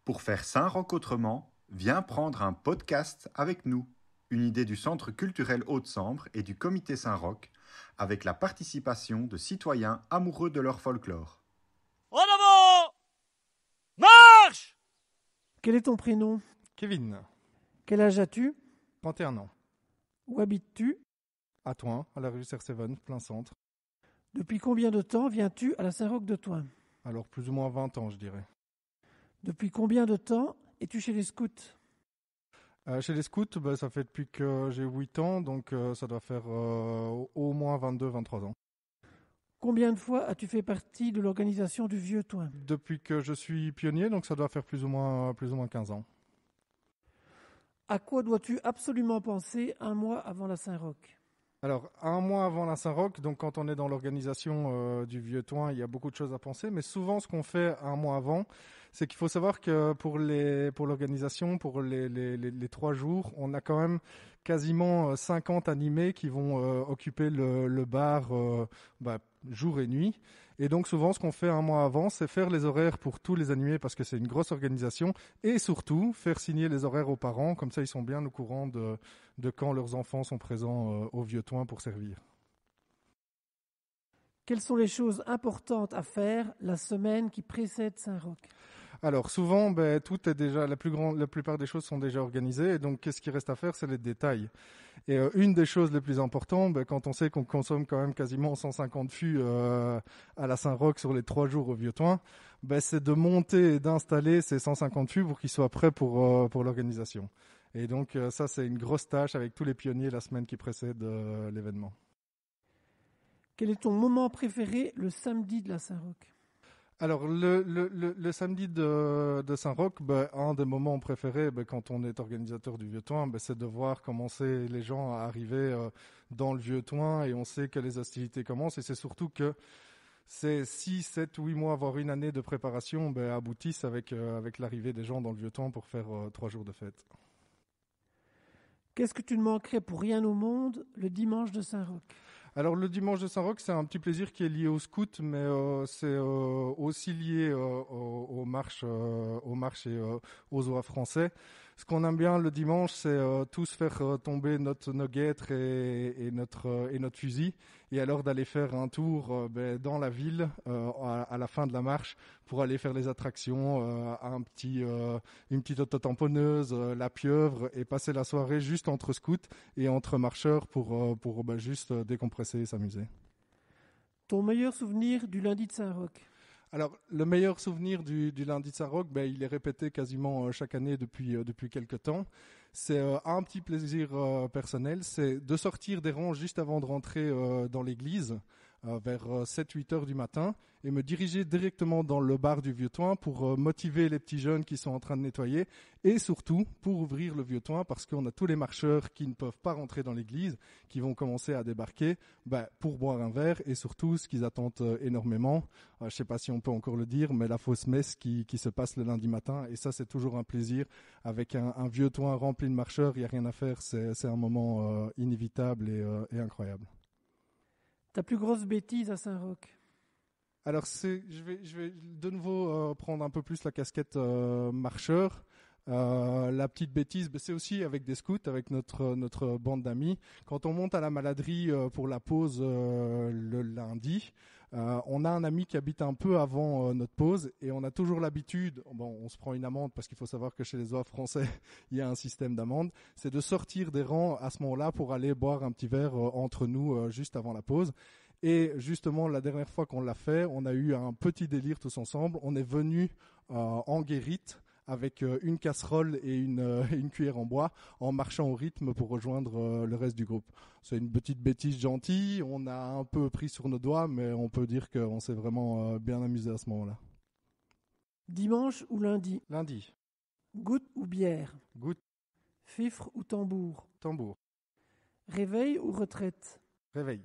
Pour faire Saint-Roch autrement, viens prendre un podcast avec nous. Une idée du Centre culturel Haute-Sambre et du Comité Saint-Roch, avec la participation de citoyens amoureux de leur folklore. En avant! Marche! Quel est ton prénom? Kevin, Quel âge as-tu? 31 ans. Où habites-tu? À Thoin, à la rue Serseven, plein centre. Depuis combien de temps viens-tu à la Saint-Roch de Thoin? Alors plus ou moins 20 ans, je dirais. Depuis combien de temps es-tu chez les scouts? Chez les scouts, ça fait depuis que j'ai 8 ans, donc ça doit faire au moins 22-23 ans. Combien de fois as-tu fait partie de l'organisation du Vieux Thoin? Depuis que je suis pionnier, donc ça doit faire plus ou moins 15 ans. À quoi dois-tu absolument penser un mois avant la Saint-Roch? Alors, un mois avant la Saint-Roch, donc quand on est dans l'organisation du Vieux Thoin, il y a beaucoup de choses à penser, mais souvent ce qu'on fait un mois avant, c'est qu'il faut savoir que pour l'organisation, pour les 3 jours, on a quand même quasiment 50 animés qui vont occuper le bar jour et nuit. Et donc souvent ce qu'on fait un mois avant, c'est faire les horaires pour tous les animés parce que c'est une grosse organisation et surtout faire signer les horaires aux parents, comme ça ils sont bien au courant de quand leurs enfants sont présents au Vieux Thoin pour servir. Quelles sont les choses importantes à faire la semaine qui précède Saint-Roch? Alors souvent, tout est déjà, la plupart des choses sont déjà organisées, et donc qu'est-ce qui reste à faire, c'est les détails. Et une des choses les plus importantes, quand on sait qu'on consomme quand même quasiment 150 fûts à la Saint-Roch sur les 3 jours au Vieux Thoin, c'est de monter et d'installer ces 150 fûts pour qu'ils soient prêts pour l'organisation. Et donc ça, c'est une grosse tâche avec tous les pionniers la semaine qui précède l'événement. Quel est ton moment préféré le samedi de la Saint-Roch? Alors, le samedi de Saint-Roch, un des moments préférés quand on est organisateur du Vieux Thoin, c'est de voir commencer les gens à arriver dans le Vieux Thoin et on sait que les hostilités commencent. Et c'est surtout que ces 6, 7 ou 8 mois, voire une année de préparation aboutissent avec l'arrivée des gens dans le Vieux Thoin pour faire 3 jours de fête. Qu'est-ce que tu ne manquerais pour rien au monde le dimanche de Saint-Roch? Alors le dimanche de Saint-Roch, c'est un petit plaisir qui est lié au scout, mais c'est aussi lié aux marches et aux oies français. Ce qu'on aime bien le dimanche, c'est tous faire tomber nos guêtres et notre fusil, et alors d'aller faire un tour dans la ville à la fin de la marche pour aller faire les attractions, une petite autotamponneuse, la pieuvre, et passer la soirée juste entre scouts et entre marcheurs pour juste décompresser et s'amuser. Ton meilleur souvenir du lundi de Saint-Roch? Alors, le meilleur souvenir du lundi de Saint-Roch, il est répété quasiment chaque année depuis quelques temps. C'est un petit plaisir personnel, c'est de sortir des rangs juste avant de rentrer dans l'église, vers 7-8 heures du matin, et me diriger directement dans le bar du Vieux Thoin pour motiver les petits jeunes qui sont en train de nettoyer, et surtout pour ouvrir le Vieux Thoin, parce qu'on a tous les marcheurs qui ne peuvent pas rentrer dans l'église, qui vont commencer à débarquer pour boire un verre, et surtout ce qu'ils attendent énormément, je ne sais pas si on peut encore le dire, mais la fausse messe qui se passe le lundi matin, et ça c'est toujours un plaisir, avec un Vieux Thoin rempli de marcheurs, il n'y a rien à faire, c'est un moment inévitable et incroyable. Ta plus grosse bêtise à Saint-Roch? Alors je vais de nouveau prendre un peu plus la casquette marcheur. La petite bêtise, c'est aussi avec des scouts, avec notre bande d'amis. Quand on monte à la Maladerie pour la pause le lundi, on a un ami qui habite un peu avant notre pause et on a toujours l'habitude, on se prend une amende parce qu'il faut savoir que chez les oies français, il y a un système d'amende, c'est de sortir des rangs à ce moment-là pour aller boire un petit verre entre nous juste avant la pause. Et justement, la dernière fois qu'on l'a fait, on a eu un petit délire tous ensemble. On est venu en guérite avec une casserole et une cuillère en bois en marchant au rythme pour rejoindre le reste du groupe. C'est une petite bêtise gentille, on a un peu pris sur nos doigts, mais on peut dire qu'on s'est vraiment bien amusé à ce moment-là. Dimanche ou lundi? Lundi. Goutte ou bière? Goutte. Fifre ou tambour? Tambour. Réveil ou retraite? Réveil.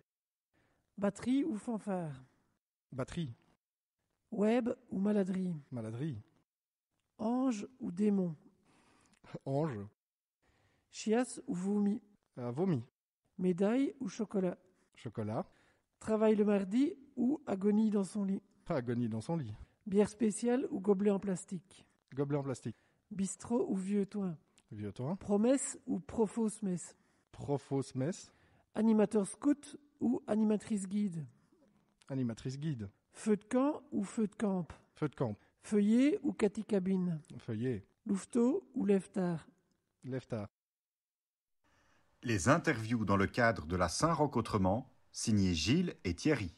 Batterie ou fanfare? Batterie. Web ou maladerie? Maladerie. Ange ou démon? Ange. Chiasse ou vomi? Vomi. Médaille ou chocolat? Chocolat. Travail le mardi ou agonie dans son lit? Agonie dans son lit. Bière spéciale ou gobelet en plastique? Gobelet en plastique. Bistrot ou vieux toin. Vieux toit. Promesse ou profos messe. Profos mess. Animateur scout ou animatrice guide. Animatrice guide. Feu de camp ou feu de camp. Feu de camp. Feuillet ou caticabine. Feuillet. Louveteau ou lève-tard. Lève-tard. Les interviews dans le cadre de la Saint-Roch autrement, signé Gilles et Thierry.